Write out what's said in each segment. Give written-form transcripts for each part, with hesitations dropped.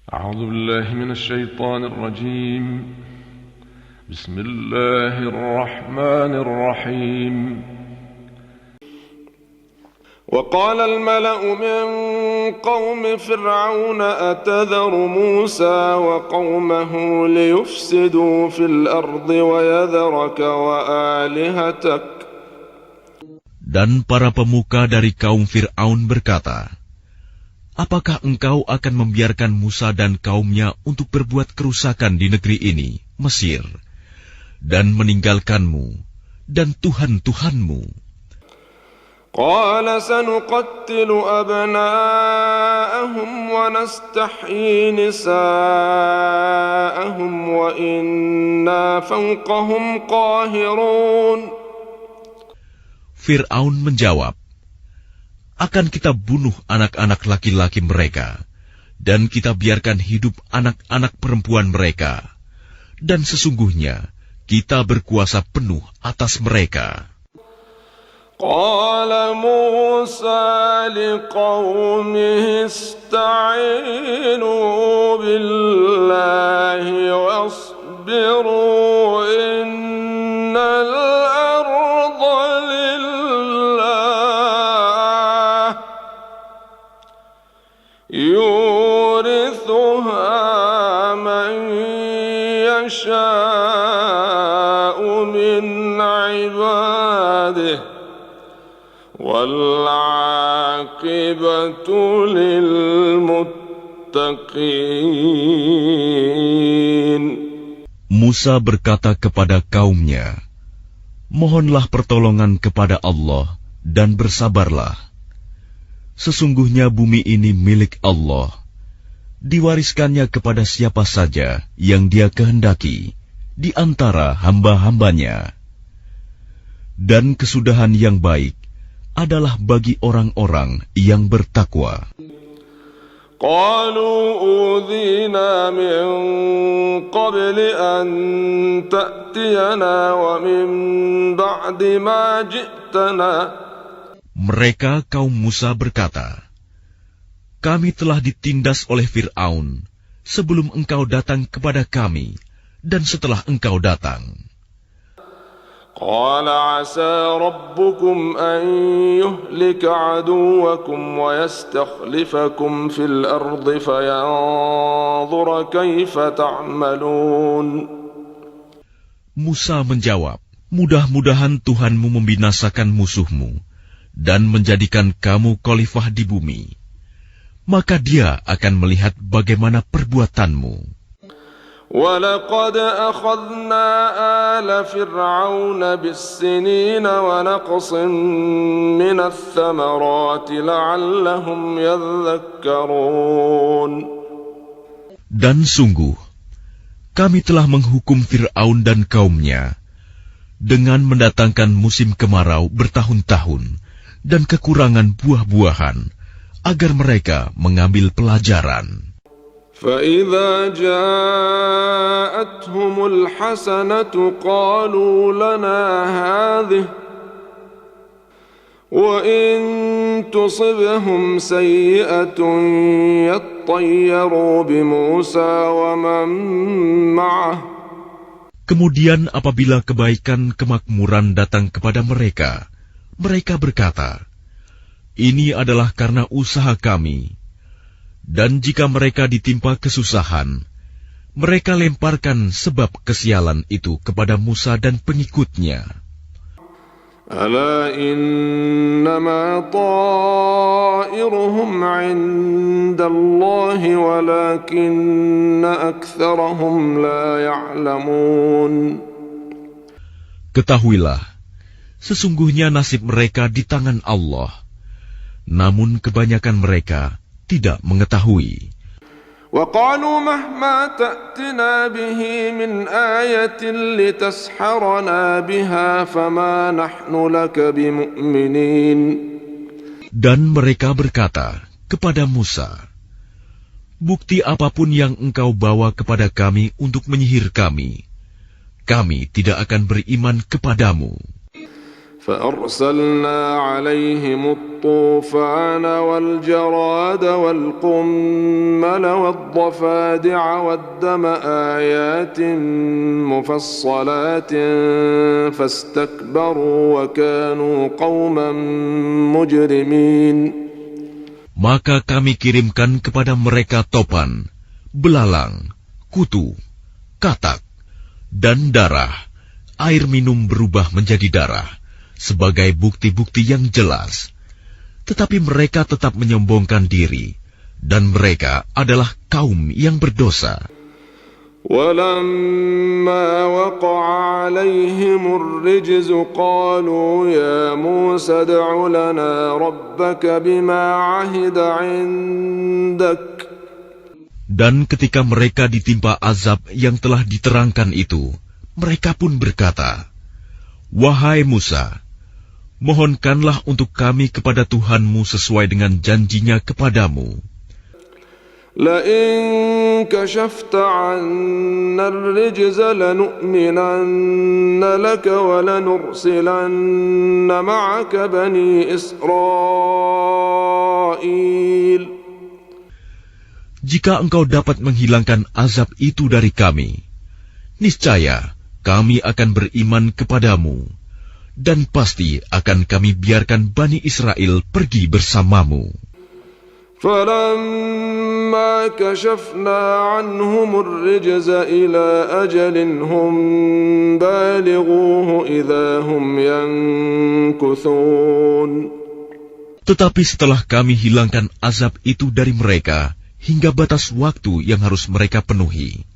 أعوذ بالله من الشيطان الرجيم بسم الله الرحمن الرحيم وقال الملأ من قوم فرعون أتذر موسى وقومه ليفسدوا في الأرض ويذرك وآلهتك. Dan para pemuka dari kaum Fir'aun berkata, apakah engkau akan membiarkan Musa dan kaumnya untuk berbuat kerusakan di negeri ini, Mesir, dan meninggalkanmu dan Tuhan-Tuhanmu? قال سنقتل أبناءهم ونستحيي نساءهم وإنا فوقهم قاهرون. Fir'aun menjawab, akan kita bunuh anak-anak laki-laki mereka, dan kita biarkan hidup anak-anak perempuan mereka, dan sesungguhnya kita berkuasa penuh atas mereka. قال موسى لقومه استعينوا بالله واصبروا إن الأرض لله يورثها من يشاء من عباده والعاقبة للمتقين. Musa berkata kepada kaumnya, mohonlah pertolongan kepada Allah dan bersabarlah. Sesungguhnya bumi ini milik Allah, diwariskannya kepada siapa saja yang Dia kehendaki di antara hamba-hambanya. Dan kesudahan yang baik adalah bagi orang-orang yang bertakwa. قالوا أوذينا من قبل أن تأتينا ومن بعد ما جئتنا. Mereka kaum Musa berkata, kami telah ditindas oleh Fir'aun sebelum engkau datang kepada kami dan setelah engkau datang. قال عسى ربكم أن يهلك عدوكم ويستخلفكم في الأرض فينظر كيف تعملون. Musa menjawab, mudah-mudahan Tuhanmu membinasakan musuhmu dan menjadikan kamu khalifah di bumi. Maka Dia akan melihat bagaimana perbuatanmu. وَلَقَدْ أَخَذْنَا آلَ فِرْعَوْنَ بِالسِّنِينَ وَنَقْصٍ مِّنَ الثَّمَرَاتِ لَعَلَّهُمْ يَذَّكَّرُونَ. Dan sungguh, kami telah menghukum Fir'aun dan kaumnya dengan mendatangkan musim kemarau bertahun-tahun dan kekurangan buah-buahan, agar mereka mengambil pelajaran. فَإِذَا جَاءَتْهُمُ الْحَسَنَةُ قَالُوا لَنَا هَذِهِ وَإِن تُصِبْهُمْ سَيِّئَةٌ يَطَّيَّرُوا بِمُوسَى وَمَن مَّعَهُ. Kemudian apabila kebaikan kemakmuran datang kepada mereka, mereka berkata, ini adalah karena usaha kami. Dan jika mereka ditimpa kesusahan, mereka lemparkan sebab kesialan itu kepada Musa dan pengikutnya. Ala innama ta'iruhum 'indallahi walakinna aktsarahum la ya'lamun. Ketahuilah, sesungguhnya nasib mereka di tangan Allah, namun kebanyakan mereka tidak mengetahui. وَقَالُوا مَهْمَا تَأْتِنَا بِهِ مِنْ آيَةٍ لِتَسْحَرَنَا بِهَا فَمَا نَحْنُ لَكَ بِمُؤْمِنِينَ. Dan mereka berkata kepada Musa, bukti apapun yang engkau bawa kepada kami untuk menyihir kami tidak akan beriman kepadamu. فأرسلنا عليهم الطوفان والجراد والقمل والضفادع والدم آيات مفصلات فاستكبروا وكانوا قوما مجرمين. Maka kami kirimkan kepada mereka topan, belalang, kutu, katak, dan darah. Air minum berubah menjadi darah sebagai bukti-bukti yang jelas. Tetapi mereka tetap menyombongkan diri, dan mereka adalah kaum yang berdosa. وَلَمَّا وَقَعَ عَلَيْهِمُ الرِّجْزُ قَالُوا يَا مُوسَى ادْعُ لَنَا رَبَّكَ بِمَا عَهِدَ عِندَكَ. Dan ketika mereka ditimpa azab yang telah diterangkan itu, mereka pun berkata, "Wahai Musa, mohonkanlah untuk kami kepada Tuhanmu sesuai dengan janjinya kepadamu. لَئِن كَشَفْتَ عَنَّا الرِّجْزَ لَنُؤْمِنَنَّ لَكَ وَلَنُرْسِلَنَّ مَعَكَ بَنِي إِسْرَائِيلَ. Jika engkau dapat menghilangkan azab itu dari kami, niscaya kami akan beriman kepadamu, dan pasti akan kami biarkan Bani Israel pergi bersamamu." فَلَمَّا كَشَفْنَا عَنْهُمُ الرِّجْزَ إِلَى أَجَلٍ هُمْ بَالِغُوهُ إِذَا هُمْ يَنكُثُونَ. Tetapi setelah kami hilangkan azab itu dari mereka hingga batas waktu yang harus mereka penuhi,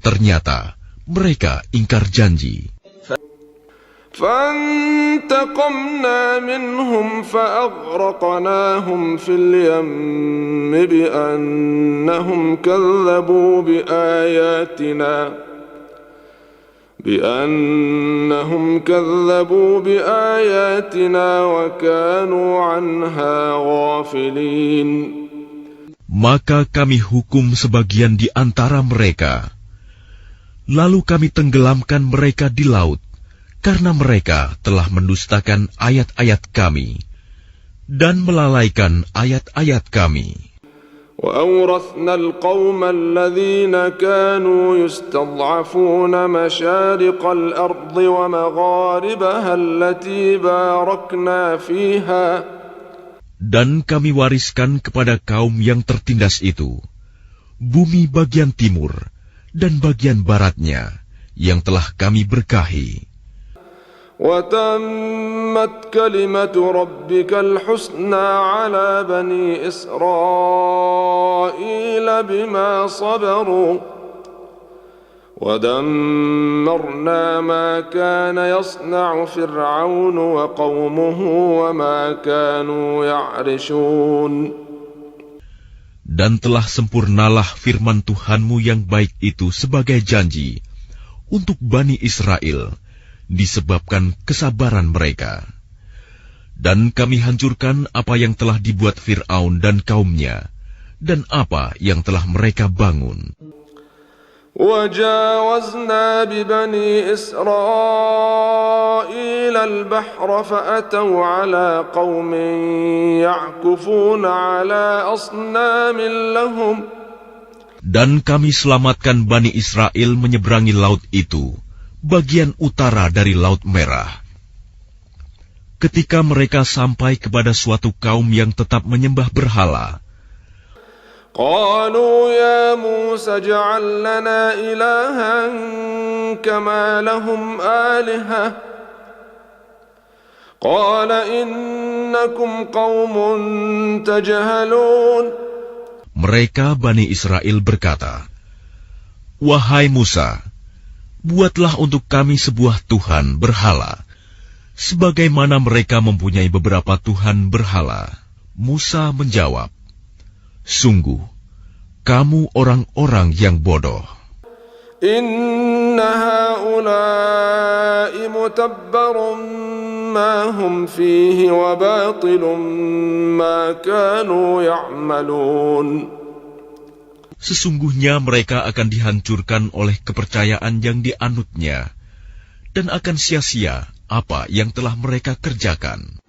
ternyata mereka ingkar janji. فَانْتَقَمْنَا مِنْهُمْ فَأَغْرَقْنَاهُمْ فِي الْيَمِّ بِأَنَّهُمْ كَذَّبُوا بِآيَاتِنَا وَكَانُوا عَنْهَا غَافِلِينَ. Maka kami hukum sebagian di antara mereka, lalu kami tenggelamkan mereka di laut, karena mereka telah mendustakan ayat-ayat kami dan melalaikan ayat-ayat kami. وَأَوْرَثْنَا الْقَوْمَ الَّذِينَ كَانُوا يُسْتَضْعَفُونَ مَشَارِقَ الْأَرْضِ وَمَغَارِبَهَا الَّتِي بَارَكْنَا فِيهَا. Dan kami wariskan kepada kaum yang tertindas itu bumi bagian timur dan bagian baratnya yang telah kami berkahi. وَتَمَّتْ كَلِمَةُ رَبِّكَ الْحُسْنَى عَلَى بَنِي إِسْرَائِيلَ بِمَا صَبَرُوا وَدَمَّرْنَا مَا كَانَ يَصْنَعُ فِرْعَوْنُ وَقَوْمُهُ وَمَا كَانُوا يَعْرِشُونَ. Dan telah sempurnalah firman Tuhanmu yang baik itu sebagai janji untuk Bani Israel disebabkan kesabaran mereka. Dan kami hancurkan apa yang telah dibuat Fir'aun dan kaumnya, dan apa yang telah mereka bangun. وَجَاوَزْنَا بِبَنِي إِسْرَائِيلَ الْبَحْرَ فَأَتَوْا عَلَى قَوْمٍ يَعْكُفُونَ عَلَى أَصْنَامٍ لَهُمْ. Dan kami selamatkan Bani Israel menyeberangi laut itu, bagian utara dari Laut Merah. Ketika mereka sampai kepada suatu kaum yang tetap menyembah berhala, قَالُوا يَا مُوسَى اجْعَل لَّنَا إِلَٰهًا كَمَا لَهُمْ آلِهَةٌ قَالَ إِنَّكُمْ قَوْمٌ تَجْهَلُونَ. Mereka Bani Israel berkata, "Wahai Musa, buatlah untuk kami sebuah Tuhan berhala, sebagaimana mereka mempunyai beberapa Tuhan berhala." Musa menjawab, "Sungguh, kamu orang-orang yang bodoh. Inna haula'i mutabbarun ma hum fihi wa batilun ma kanu ya'malun." Sesungguhnya mereka akan dihancurkan oleh kepercayaan yang dianutnya, dan akan sia-sia apa yang telah mereka kerjakan.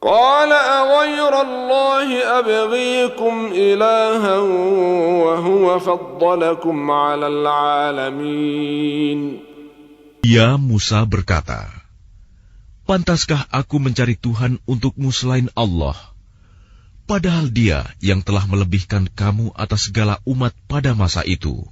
قال أغير الله أبغيكم إلها وهو فضلكم على العالمين. Ya Musa berkata, pantaskah aku mencari Tuhan untukmu selain Allah, padahal Dia yang telah melebihkan kamu atas segala umat pada masa itu.